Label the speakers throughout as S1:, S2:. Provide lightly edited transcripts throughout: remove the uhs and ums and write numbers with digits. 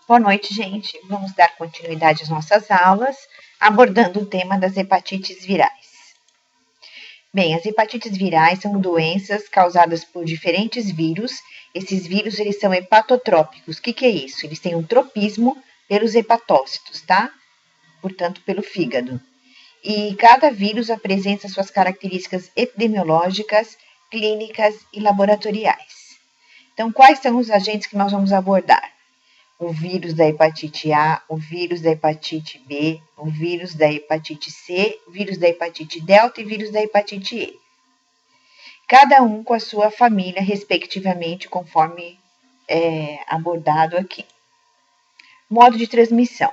S1: Boa noite, gente. Vamos dar continuidade às nossas aulas, abordando o tema das hepatites virais. Bem, as hepatites virais são doenças causadas por diferentes vírus. Esses vírus, eles são hepatotrópicos. O que é isso? Eles têm um tropismo pelos hepatócitos, tá? Portanto, pelo fígado. E cada vírus apresenta suas características epidemiológicas, clínicas e laboratoriais. Então, quais são os agentes que nós vamos abordar? O vírus da hepatite A, o vírus da hepatite B, o vírus da hepatite C, vírus da hepatite delta e vírus da hepatite E. Cada um com a sua família, respectivamente, conforme abordado aqui. Modo de transmissão.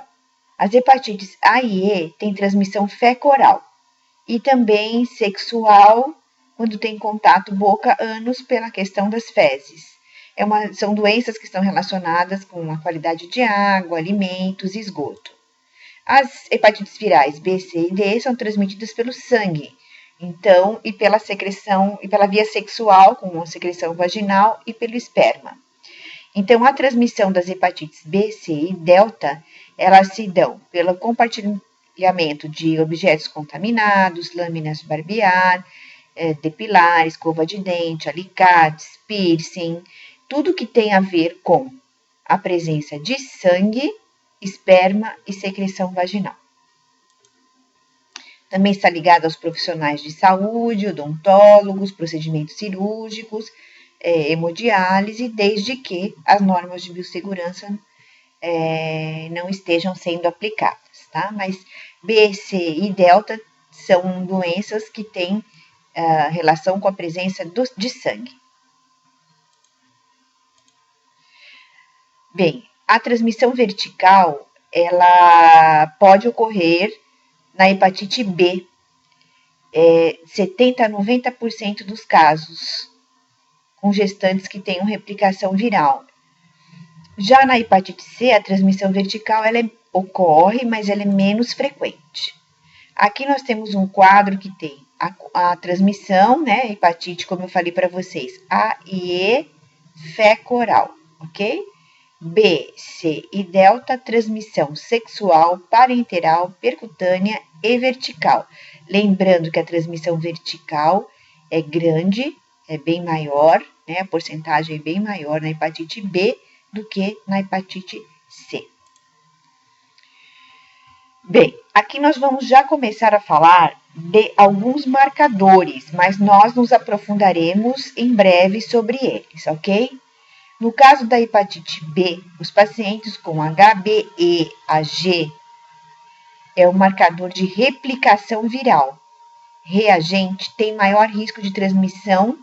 S1: As hepatites A e E têm transmissão fecal-oral e também sexual, quando tem contato boca-ânus pela questão das fezes. São doenças que estão relacionadas com a qualidade de água, alimentos e esgoto. As hepatites virais B, C e D são transmitidas pelo sangue, então, e pela secreção, e pela via sexual, com a secreção vaginal e pelo esperma. Então, a transmissão das hepatites B, C e delta, elas se dão pelo compartilhamento de objetos contaminados, lâminas de barbear, depilar, escova de dente, alicates, piercing, tudo que tem a ver com a presença de sangue, esperma e secreção vaginal. Também está ligado aos profissionais de saúde, odontólogos, procedimentos cirúrgicos, hemodiálise, desde que as normas de biossegurança não estejam sendo aplicadas, tá? Mas B, C e delta são doenças que têm relação com a presença de sangue. Bem, a transmissão vertical, ela pode ocorrer na hepatite B, 70% a 90% dos casos, com gestantes que tenham replicação viral. Já na hepatite C, a transmissão vertical ela ocorre, mas ela é menos frequente. Aqui nós temos um quadro que tem a transmissão, né, hepatite, como eu falei para vocês, A e E, fecal-oral, ok? B, C e delta, transmissão sexual, parenteral, percutânea e vertical. Lembrando que a transmissão vertical é grande, é bem maior, né? A porcentagem é bem maior na hepatite B do que na hepatite C. Bem, aqui nós vamos já começar a falar de alguns marcadores, mas nós nos aprofundaremos em breve sobre eles, ok? No caso da hepatite B, os pacientes com HBeAg é o marcador de replicação viral. Reagente tem maior risco de transmissão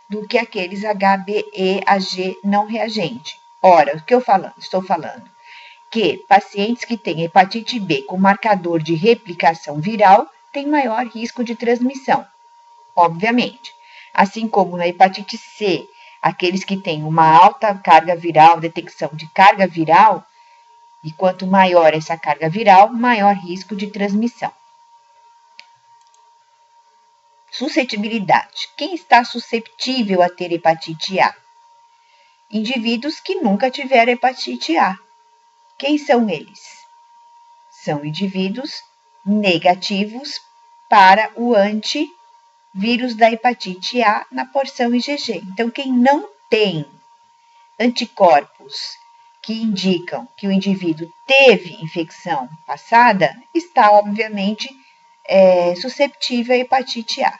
S1: do que aqueles HBeAg não reagente. Ora, o que estou falando? Que pacientes que têm hepatite B com marcador de replicação viral têm maior risco de transmissão, obviamente. Assim como na hepatite C, aqueles que têm uma alta carga viral, detecção de carga viral, e quanto maior essa carga viral, maior risco de transmissão. Suscetibilidade. Quem está susceptível a ter hepatite A? Indivíduos que nunca tiveram hepatite A. Quem são eles? São indivíduos negativos para o antivírus da hepatite A na porção IgG. Então, quem não tem anticorpos que indicam que o indivíduo teve infecção passada, está, obviamente, susceptível à hepatite A.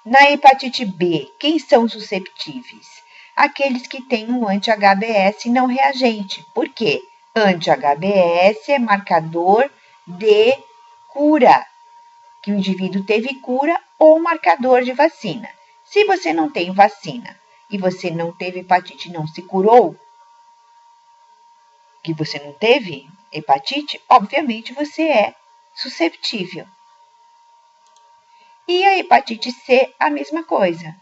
S1: Na hepatite B, quem são susceptíveis? Aqueles que têm um anti-HBs não reagente. Por quê? Anti-HBs é marcador de cura, que o indivíduo teve cura ou marcador de vacina. Se você não tem vacina e você não teve hepatite, não se curou, que você não teve hepatite, obviamente você é susceptível. E a hepatite C, a mesma coisa.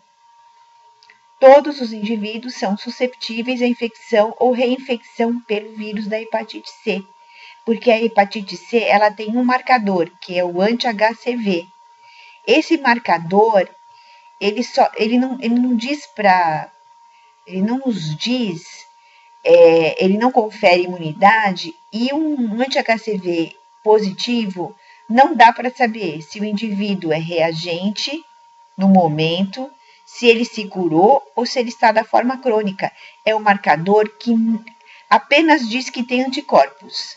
S1: Todos os indivíduos são susceptíveis à infecção ou reinfecção pelo vírus da hepatite C, porque a hepatite C ela tem um marcador, que é o anti-HCV. Esse marcador, ele não nos diz ele não confere imunidade, e um anti-HCV positivo não dá para saber se o indivíduo é reagente no momento, se ele se curou ou se ele está da forma crônica. É um marcador que apenas diz que tem anticorpos.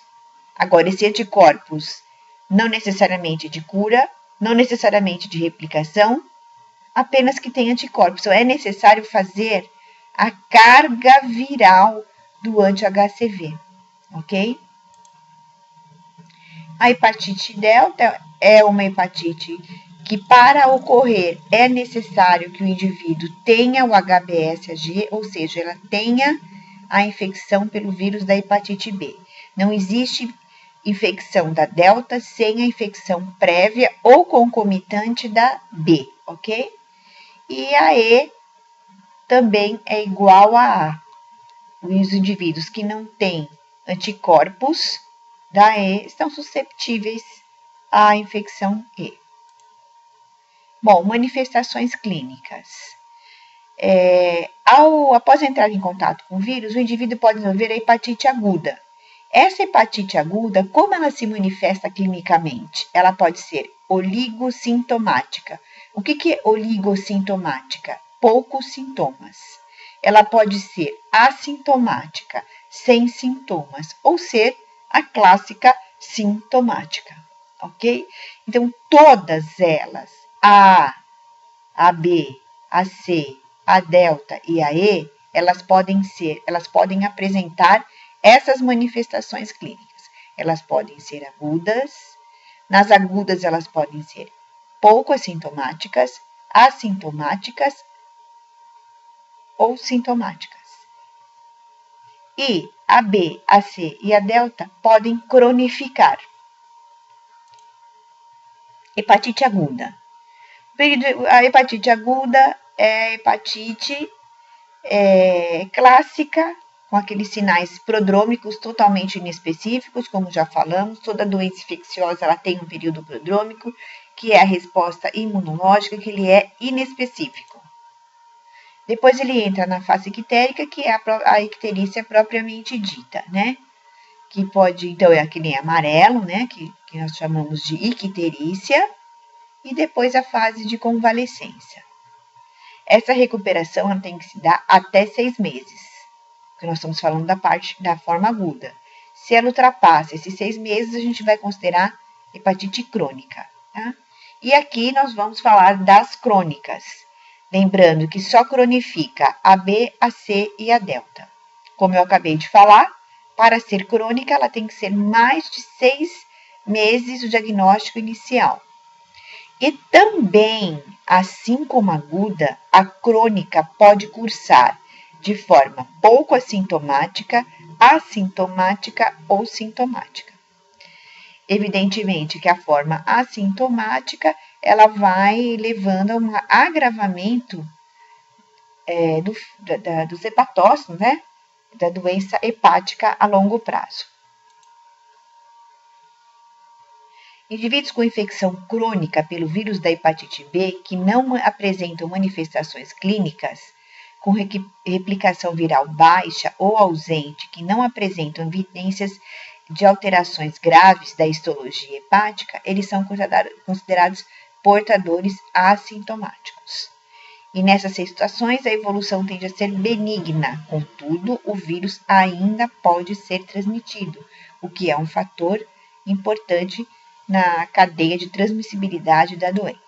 S1: Agora, esse anticorpos não necessariamente de cura, não necessariamente de replicação, apenas que tem anticorpos. Então, é necessário fazer a carga viral do anti-HCV, ok? A hepatite delta é uma hepatite que, para ocorrer, é necessário que o indivíduo tenha o HBsAg, ou seja, ela tenha a infecção pelo vírus da hepatite B. Não existe infecção da delta sem a infecção prévia ou concomitante da B, ok? E a E também é igual a A. Os indivíduos que não têm anticorpos da E estão susceptíveis à infecção E. Bom, manifestações clínicas. Após entrar em contato com o vírus, o indivíduo pode desenvolver a hepatite aguda. Essa hepatite aguda, como ela se manifesta clinicamente? Ela pode ser oligossintomática. O que é oligossintomática? Poucos sintomas. Ela pode ser assintomática, sem sintomas, ou ser a clássica sintomática, ok? Então, todas elas, a B, a C, a delta e a E, elas podem apresentar essas manifestações clínicas. Elas podem ser agudas, nas agudas elas podem ser pouco assintomáticas, assintomáticas ou sintomáticas. E a B, a C e a delta podem cronificar. Hepatite aguda. A hepatite aguda é a hepatite clássica, com aqueles sinais prodrômicos totalmente inespecíficos, como já falamos. Toda doença infecciosa ela tem um período prodrômico, que é a resposta imunológica, que ele é inespecífico. Depois ele entra na fase ictérica, que é a icterícia propriamente dita, né? Que pode, então, é aquele amarelo, né? Que nós chamamos de icterícia. E depois a fase de convalescência. Essa recuperação ela tem que se dar até 6 meses, porque nós estamos falando da forma aguda. Se ela ultrapassa esses 6 meses, a gente vai considerar hepatite crônica, tá? E aqui nós vamos falar das crônicas, lembrando que só cronifica a B, a C e a delta. Como eu acabei de falar, para ser crônica, ela tem que ser mais de 6 meses o diagnóstico inicial. E também, assim como a aguda, a crônica pode cursar de forma pouco assintomática, assintomática ou sintomática. Evidentemente que a forma assintomática, ela vai levando a um agravamento dos hepatócitos, né? Da doença hepática a longo prazo. Indivíduos com infecção crônica pelo vírus da hepatite B que não apresentam manifestações clínicas, com replicação viral baixa ou ausente, que não apresentam evidências de alterações graves da histologia hepática, eles são considerados portadores assintomáticos. E nessas situações, a evolução tende a ser benigna, contudo, o vírus ainda pode ser transmitido, o que é um fator importante na cadeia de transmissibilidade da doença.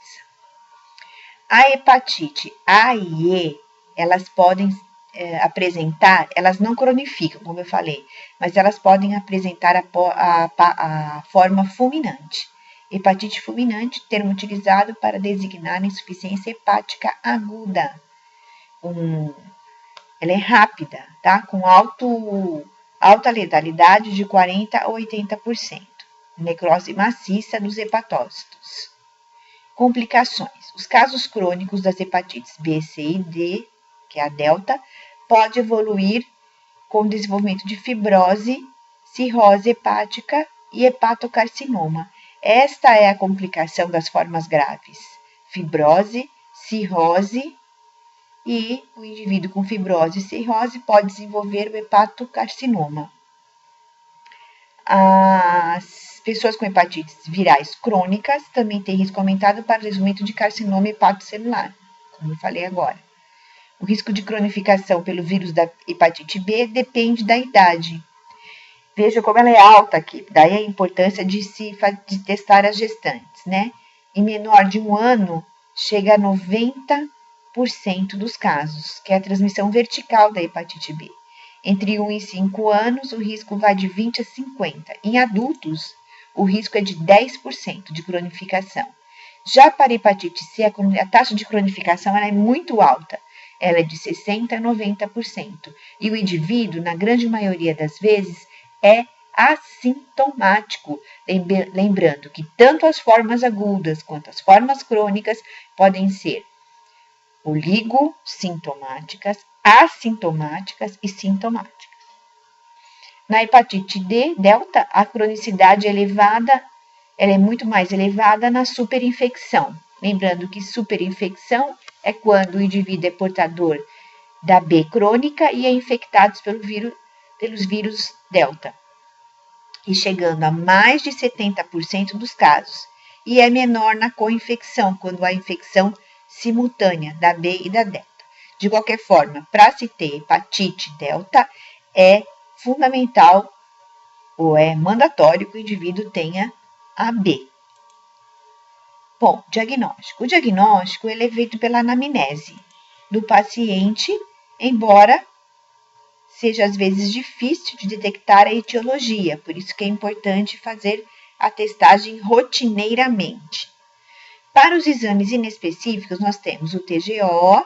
S1: A hepatite A e E, elas podem apresentar, elas não cronificam, como eu falei, mas elas podem apresentar a forma fulminante. Hepatite fulminante, termo utilizado para designar insuficiência hepática aguda. Ela é rápida, tá? Com alta letalidade de 40% a 80%. Necrose maciça dos hepatócitos. Complicações. Os casos crônicos das hepatites B, C e D, que é a delta, pode evoluir com desenvolvimento de fibrose, cirrose hepática e hepatocarcinoma. Esta é a complicação das formas graves: fibrose, cirrose e o indivíduo com fibrose e cirrose pode desenvolver o hepatocarcinoma. As pessoas com hepatites virais crônicas também têm risco aumentado para desenvolvimento de carcinoma hepatocelular, como eu falei agora. O risco de cronificação pelo vírus da hepatite B depende da idade. Veja como ela é alta aqui, daí a importância de testar as gestantes, né? Em menor de 1 ano, chega a 90% dos casos, que é a transmissão vertical da hepatite B. Entre 1 e 5 anos, o risco vai de 20 a 50%. Em adultos, o risco é de 10% de cronificação. Já para a hepatite C, a taxa de cronificação ela é muito alta. Ela é de 60% a 90%. E o indivíduo, na grande maioria das vezes, é assintomático. Lembrando que tanto as formas agudas quanto as formas crônicas podem ser oligosintomáticas, assintomáticas e sintomáticas. Na hepatite D, delta, a cronicidade elevada, ela é muito mais elevada na superinfecção. Lembrando que superinfecção é quando o indivíduo é portador da B crônica e é infectado pelos vírus delta, e chegando a mais de 70% dos casos. E é menor na co-infecção, quando há infecção simultânea da B e da delta. De qualquer forma, para se ter hepatite delta, é fundamental ou é mandatório que o indivíduo tenha a B. Bom, diagnóstico. O diagnóstico ele é feito pela anamnese do paciente, embora seja às vezes difícil de detectar a etiologia, por isso que é importante fazer a testagem rotineiramente. Para os exames inespecíficos, nós temos o TGO,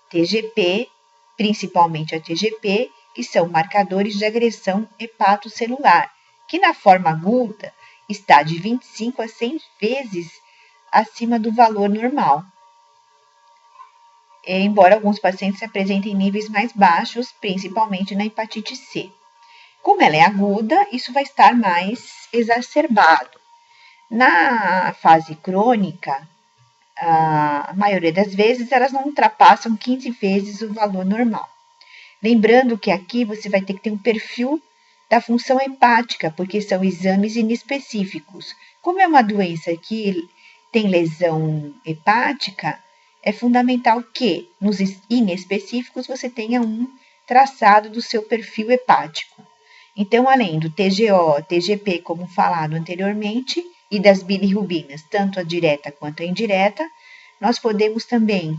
S1: TGP, principalmente a TGP, que são marcadores de agressão hepatocelular, que na forma aguda está de 25 a 100 vezes acima do valor normal. Embora alguns pacientes apresentem níveis mais baixos, principalmente na hepatite C. Como ela é aguda, isso vai estar mais exacerbado. Na fase crônica, a maioria das vezes, elas não ultrapassam 15 vezes o valor normal. Lembrando que aqui você vai ter que ter um perfil da função hepática, porque são exames inespecíficos. Como é uma doença que tem lesão hepática, é fundamental que, nos inespecíficos, você tenha um traçado do seu perfil hepático. Então, além do TGO, TGP, como falado anteriormente, e das bilirrubinas, tanto a direta quanto a indireta, nós podemos também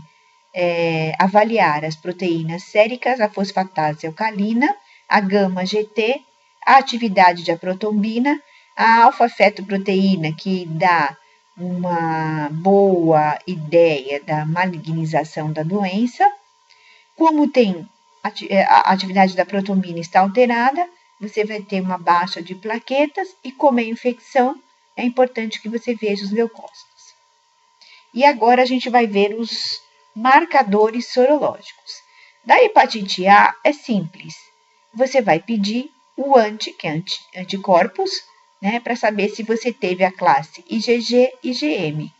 S1: avaliar as proteínas séricas, a fosfatase alcalina, a gama-GT, a atividade de aprotombina, a alfa-fetoproteína, que dá uma boa ideia da malignização da doença. Como a atividade da protombina está alterada, você vai ter uma baixa de plaquetas e, como é infecção, é importante que você veja os leucócitos. E agora a gente vai ver os marcadores sorológicos. Da hepatite A é simples. Você vai pedir o que é anticorpos, né, para saber se você teve a classe IgG e IgM.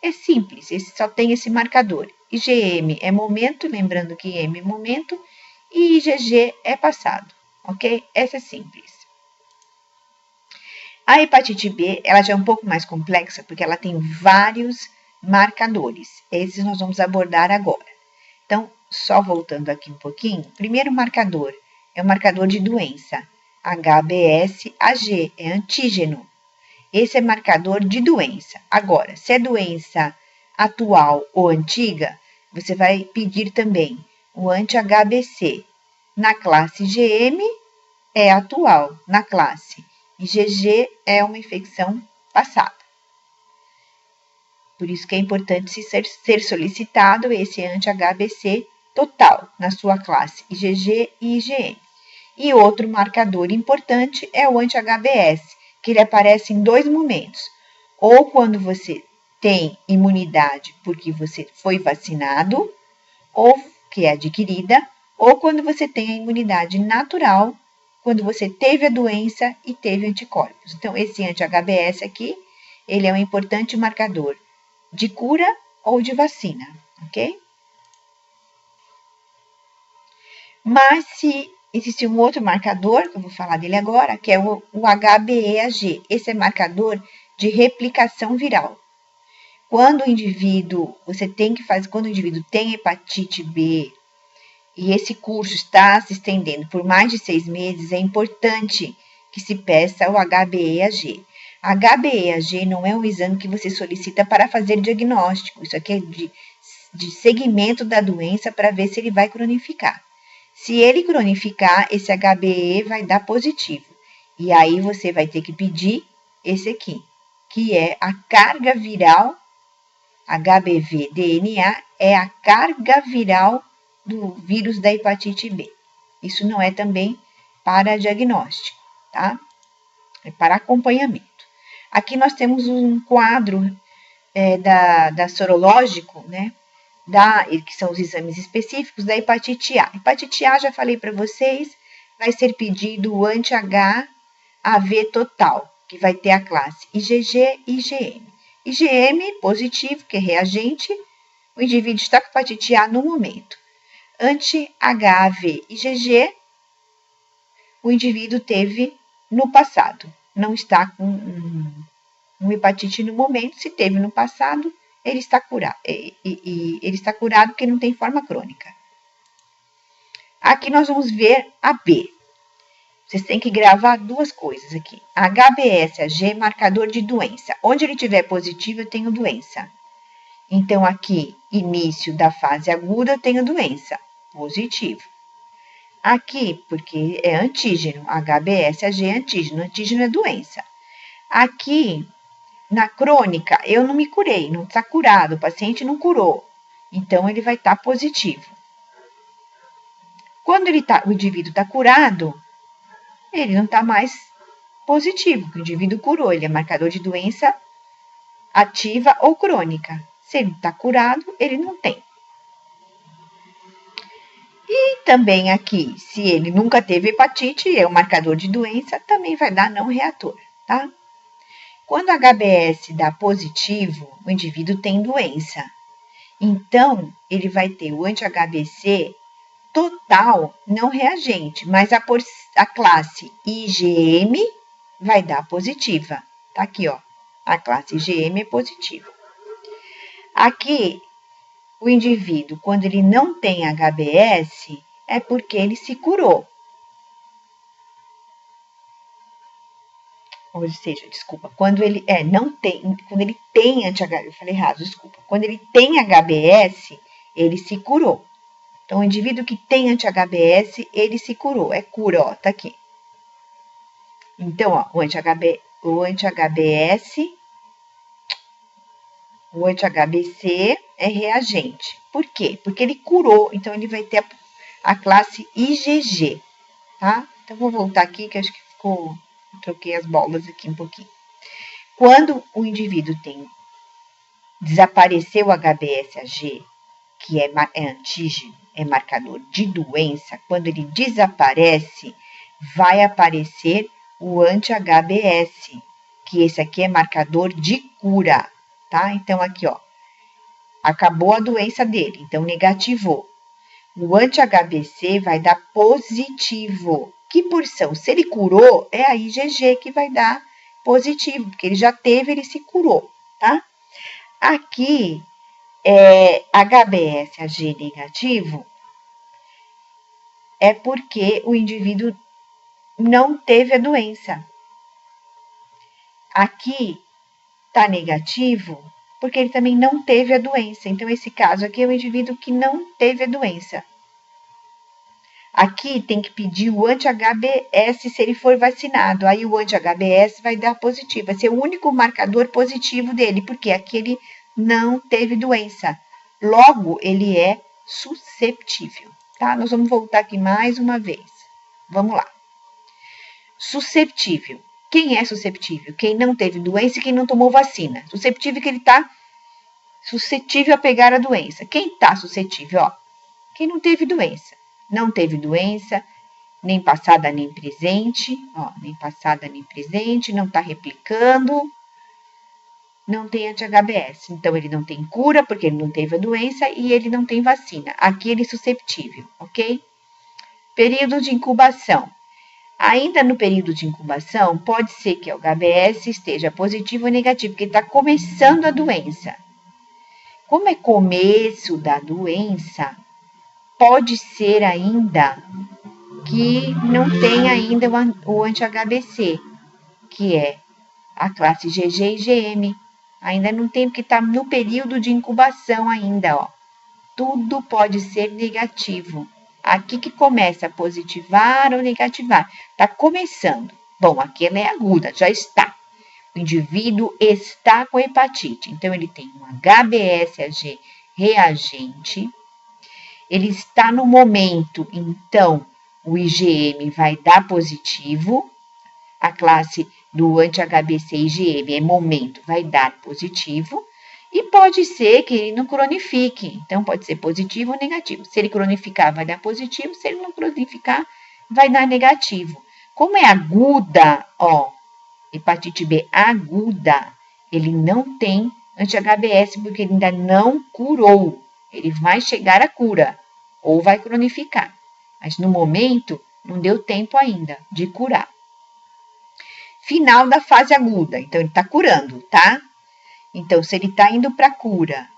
S1: É simples, só tem esse marcador. IgM é momento, lembrando que M é momento, e IgG é passado, ok? Essa é simples. A hepatite B, ela já é um pouco mais complexa, porque ela tem vários marcadores. Esses nós vamos abordar agora. Então, só voltando aqui um pouquinho, primeiro marcador é o marcador de doença. HBsAg é antígeno. Esse é marcador de doença. Agora, se é doença atual ou antiga, você vai pedir também o anti-HBc. Na classe IgM é atual, na classe IgG é uma infecção passada. Por isso que é importante ser solicitado esse anti-HBc total na sua classe IgG e IgM. E outro marcador importante é o anti-HBs, que ele aparece em 2 momentos. Ou quando você tem imunidade porque você foi vacinado, ou que é adquirida, ou quando você tem a imunidade natural, quando você teve a doença e teve anticorpos. Então, esse anti-HBs aqui, ele é um importante marcador de cura ou de vacina, ok? Mas se existe um outro marcador, que eu vou falar dele agora, que é o HBeAg. Esse é marcador de replicação viral. Quando o indivíduo tem hepatite B e esse curso está se estendendo por mais de 6 meses, é importante que se peça o HBeAg. HBeAg não é um exame que você solicita para fazer diagnóstico, isso aqui é de segmento da doença para ver se ele vai cronificar. Se ele cronificar, esse HBe vai dar positivo. E aí você vai ter que pedir esse aqui, que é a carga viral, HBV-DNA, é a carga viral do vírus da hepatite B. Isso não é também para diagnóstico, tá? É para acompanhamento. Aqui nós temos um quadro da sorológico, né? Que são os exames específicos da hepatite A. Hepatite A, já falei para vocês, vai ser pedido o anti-HAV total, que vai ter a classe IgG e IgM. IgM positivo, que é reagente, o indivíduo está com hepatite A no momento. Anti-HAV IgG, o indivíduo teve no passado, não está com um hepatite no momento, se teve no passado, ele está curado, ele está curado porque não tem forma crônica. Aqui nós vamos ver a B. Vocês têm que gravar duas coisas aqui. HBsAg, marcador de doença. Onde ele tiver positivo, eu tenho doença. Então, aqui, início da fase aguda, eu tenho doença. Positivo. Aqui, porque é antígeno. HBsAg é antígeno. Antígeno é doença. Aqui, na crônica, eu não me curei, não está curado, o paciente não curou. Então, ele vai estar positivo. Quando o indivíduo está curado, ele não está mais positivo, porque o indivíduo curou, ele é marcador de doença ativa ou crônica. Se ele está curado, ele não tem. E também aqui, se ele nunca teve hepatite, é um marcador de doença, também vai dar não reator, tá? Quando o HBS dá positivo, o indivíduo tem doença. Então, ele vai ter o anti-HBC total não reagente, mas a classe IgM vai dar positiva. Tá aqui, ó. A classe IgM é positiva. Aqui, o indivíduo, quando ele não tem HBS, é porque ele se curou. Ou seja, desculpa, quando ele quando ele tem anti-HBS, eu falei errado, desculpa. Quando ele tem HBS, ele se curou. Então, o indivíduo que tem anti-HBS, ele se curou. É cura, ó, tá aqui. Então, ó, o anti-HBC é reagente. Por quê? Porque ele curou, então ele vai ter a classe IgG, tá? Então, vou voltar aqui, que acho que troquei as bolas aqui um pouquinho. Quando o indivíduo desapareceu o HBsAg, que é antígeno, é marcador de doença, quando ele desaparece, vai aparecer o anti-HBS, que esse aqui é marcador de cura, tá? Então, aqui, ó, acabou a doença dele, então negativou. O anti-HBC vai dar positivo. Que porção? Se ele curou, é a IgG que vai dar positivo, porque ele já teve, ele se curou, tá? Aqui, HBsAg negativo é porque o indivíduo não teve a doença. Aqui tá negativo porque ele também não teve a doença. Então, esse caso aqui é o indivíduo que não teve a doença. Aqui tem que pedir o anti-HBS se ele for vacinado. Aí o anti-HBS vai dar positivo. Vai ser o único marcador positivo dele, porque aqui ele não teve doença. Logo, ele é susceptível, tá? Nós vamos voltar aqui mais uma vez. Vamos lá. Susceptível. Quem é susceptível? Quem não teve doença e quem não tomou vacina. Susceptível que ele está suscetível a pegar a doença. Quem está suscetível? Ó, quem não teve doença. Não teve doença, nem passada nem presente. Ó, nem passada nem presente, não está replicando. Não tem anti-HBS. Então, ele não tem cura, porque ele não teve a doença e ele não tem vacina. Aqui ele é susceptível, ok? Período de incubação. Ainda no período de incubação, pode ser que o HBS esteja positivo ou negativo, porque está começando a doença. Como é começo da doença, pode ser ainda que não tenha ainda o anti-HBC, que é a classe GG e GM. Ainda não tem, porque está no período de incubação ainda, ó. Tudo pode ser negativo. Aqui que começa a positivar ou negativar. Está começando. Bom, aqui ela é aguda, já está. O indivíduo está com hepatite. Então, ele tem um HBsAg reagente. Ele está no momento, então, o IgM vai dar positivo. A classe do anti-HBC IgM é momento, vai dar positivo. E pode ser que ele não cronifique. Então, pode ser positivo ou negativo. Se ele cronificar, vai dar positivo. Se ele não cronificar, vai dar negativo. Como é aguda, ó, hepatite B aguda, ele não tem anti-HBS, porque ele ainda não curou. Ele vai chegar à cura, ou vai cronificar. Mas, no momento, não deu tempo ainda de curar. Final da fase aguda. Então, ele está curando, tá? Então, se ele está indo para a cura,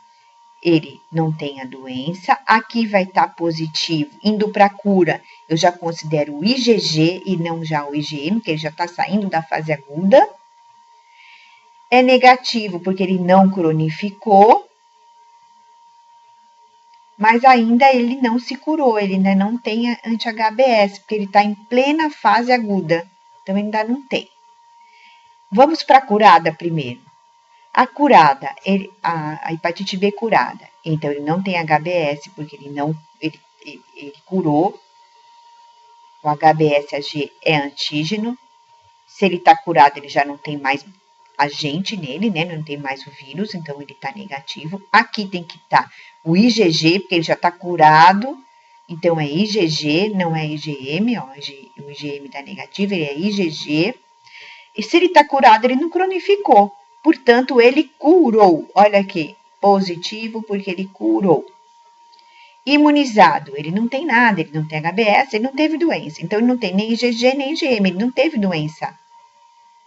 S1: ele não tem a doença. Aqui vai estar positivo. Indo para a cura, eu já considero o IgG e não já o IgM, porque ele já está saindo da fase aguda. É negativo, porque ele não cronificou. Mas ainda ele não se curou, ele ainda não tem anti-HBS, porque ele está em plena fase aguda. Então, ainda não tem. Vamos para a curada primeiro. A curada, a hepatite B curada, então ele não tem HBS, porque ele curou. O HBsAg é antígeno. Se ele está curado, ele já não tem mais agente nele, né? Não tem mais o vírus, então ele está negativo. Aqui tem que estar o IgG, porque ele já está curado. Então é IgG, não é IgM, ó. O IgM está negativo, ele é IgG. E se ele está curado, ele não cronificou. Portanto, ele curou. Olha aqui, positivo porque ele curou. Imunizado, ele não tem nada, ele não tem HBS, ele não teve doença. Então, ele não tem nem IgG nem IgM, ele não teve doença.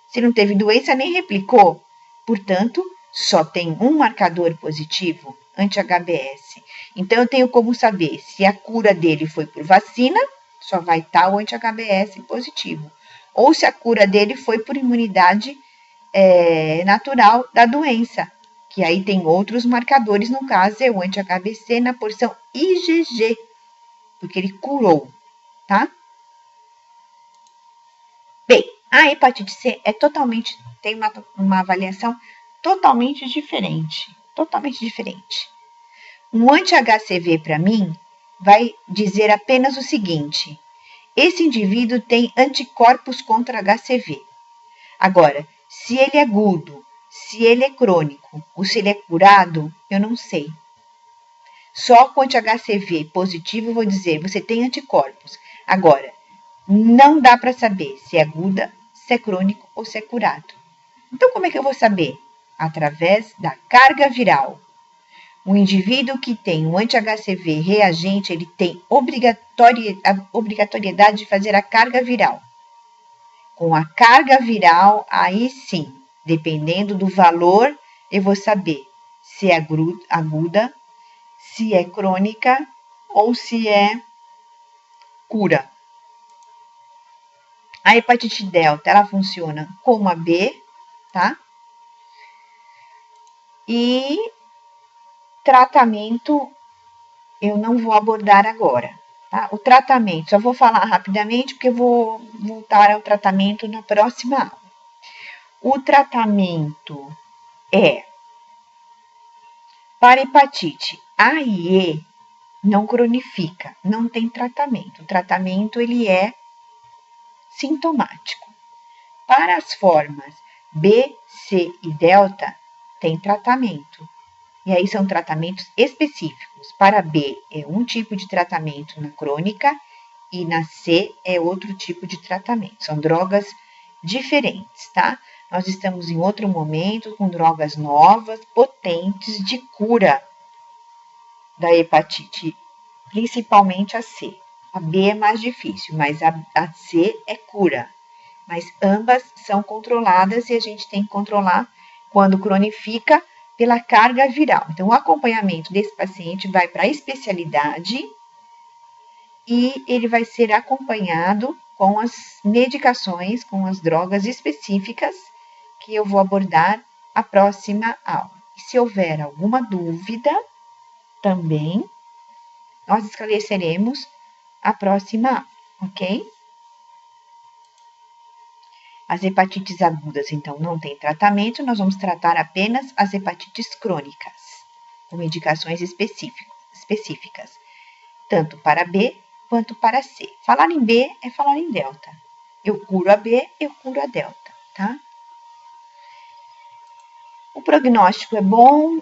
S1: Se não teve doença, nem replicou. Portanto, só tem um marcador positivo, anti-HBS. Então, eu tenho como saber se a cura dele foi por vacina, só vai estar o anti-HBS positivo. Ou se a cura dele foi por imunidade natural da doença, que aí tem outros marcadores, no caso é o anti-HBC na porção IgG, porque ele curou, tá? Bem, a hepatite C tem uma avaliação totalmente diferente, Um anti-HCV, para mim, vai dizer apenas o seguinte: esse indivíduo tem anticorpos contra HCV. Agora, se ele é agudo, se ele é crônico ou se ele é curado, eu não sei. Só com anti-HCV positivo eu vou dizer, você tem anticorpos. Agora, não dá para saber se é aguda, se é crônico ou se é curado. Então, como é que eu vou saber? Através da carga viral. O indivíduo que tem um anti-HCV reagente, ele tem obrigatoriedade de fazer a carga viral. Com a carga viral, aí sim, dependendo do valor, eu vou saber se é aguda, se é crônica ou se é cura. A hepatite delta, ela funciona como a B, tá? E tratamento eu não vou abordar agora. Tá? O tratamento, só vou falar rapidamente, porque eu vou voltar ao tratamento na próxima aula. O tratamento para hepatite A e E, não cronifica, não tem tratamento. O tratamento, ele é sintomático. Para as formas B, C e delta, tem tratamento. E aí são tratamentos específicos. Para B é um tipo de tratamento na crônica e na C é outro tipo de tratamento. São drogas diferentes, tá? Nós estamos em outro momento com drogas novas, potentes de cura da hepatite, principalmente a C. A B é mais difícil, mas a C é cura. Mas ambas são controladas e a gente tem que controlar quando cronifica pela carga viral. Então, o acompanhamento desse paciente vai para a especialidade e ele vai ser acompanhado com as medicações, com as drogas específicas que eu vou abordar a próxima aula. E se houver alguma dúvida, também nós esclareceremos a próxima aula, ok? As hepatites agudas, então, não tem tratamento, nós vamos tratar apenas as hepatites crônicas, com medicações específicas, tanto para B quanto para C. Falar em B é falar em delta. Eu curo a B, eu curo a delta, tá? O prognóstico é bom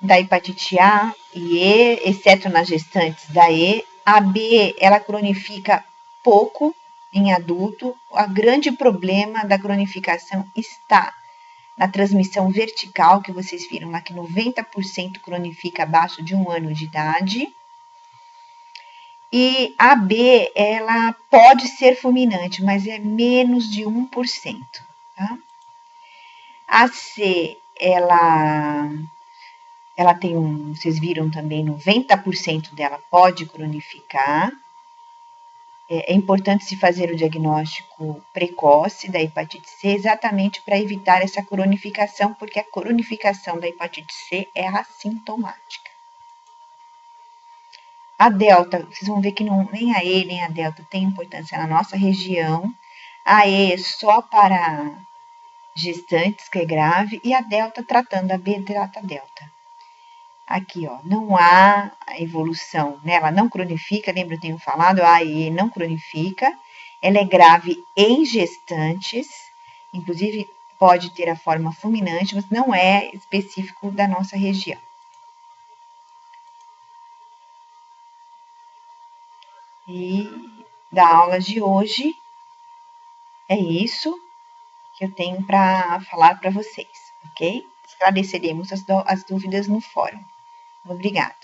S1: da hepatite A e E, exceto nas gestantes da E. A B, ela cronifica pouco em adulto. O grande problema da cronificação está na transmissão vertical, que vocês viram lá que 90% cronifica abaixo de 1 ano de idade. E a B, ela pode ser fulminante, mas é menos de 1%, tá? A C, ela tem vocês viram também, 90% dela pode cronificar. É importante se fazer o diagnóstico precoce da hepatite C, exatamente para evitar essa cronificação, porque a cronificação da hepatite C é assintomática. A delta, vocês vão ver que nem a E nem a delta tem importância na nossa região. A E é só para gestantes, que é grave, e a delta tratando, a B trata a delta. Aqui, ó, não há evolução, né? Ela não cronifica, lembra eu tenho falado, a E não cronifica, ela é grave em gestantes, inclusive pode ter a forma fulminante, mas não é específico da nossa região. E da aula de hoje, é isso que eu tenho para falar para vocês, ok? Esclareceremos as dúvidas no fórum. Obrigada.